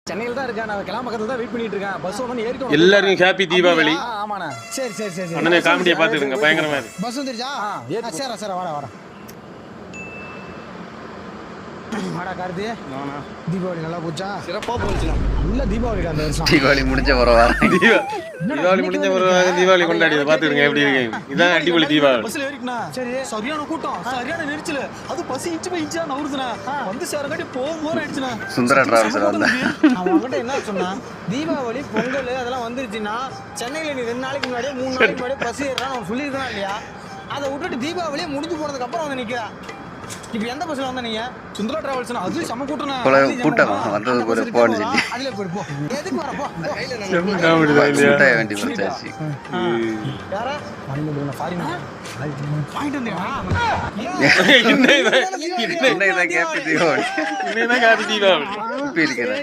சென்னையில் தான் இருக்கேன். நான் கிளம்ப பக்கத்துல தான் வெயிட் பண்ணிட்டு இருக்கேன். பஸ் வந்து ஏறிட்டோம். எல்லாருக்கும் ஹாப்பி தீபாவளி. ஆமாண்ணா. சரி சரி சரி சரி. அண்ணனே காமெடியை பார்த்துருங்க, பயங்கரமா இருக்கு. பஸ் வந்துருச்சா? சரி சரி வாடா வாடா. வாடா கார்த்தி. தீபாவளி நல்லா போச்சா? சிறப்பா போச்சுண்ணா. நல்ல தீபாவளி அந்த வருஷம். தீபாவளி முடிஞ்ச ஒரு தீபாவளி முடிஞ்ச ஒரு தீபாவளி கொண்டாடி பார்த்துருங்க எப்படி இருக்கு. இதான் அடிப்பொலி தீபாவளி. பஸ்ல ஏறிக்கண்ணா. சரி. சரியான கூட்டம், சரியான நெரிச்சல். அது பஸ் இன்ச்சு பை இன்ச்சா நவுறுதுண்ணா. வந்து சேரங்காட்டி போர் ஆயிடுச்சுண்ணா. சுந்தரா டிராவல்ஸ் வந்தா அவன் கிட்ட என்ன சொன்னா, தீபாவளி பொங்கல் அதெல்லாம் வந்துருச்சுன்னா சென்னையில நீ 2 நாளைக்கு முன்னாடியே 3 நாளைக்கு முன்னாடியே பஸ் ஏறான்னு அவன் சொல்லியிருக்கான் இல்லையா? அதை விட்டுட்டு தீபாவளியே முடிஞ்சு போனதுக்கு அப்புறம் வந்து நிக்கிறா. இப்ப எந்த பஸ்ல வந்த நீங்க? சுந்தரா டிராவல்ஸ்னா அது செம கூட்டம்னா. கூட்டமா வந்தது ஒரு போன் சொல்லி அதுல போய் போ. எதுக்கு வர போ. காமெடி தான் இல்லையா? கூட்ட வேண்டி வந்தாச்சு. யாரா? வந்து ஃபாரின் பாயிண்ட் வந்தியா? இன்னைக்கு தான் கேப்பி தீபாவளி. இன்னைக்கு தான் ஹாப்பி தீபாவளி. இப்படி இருக்கிறேன்.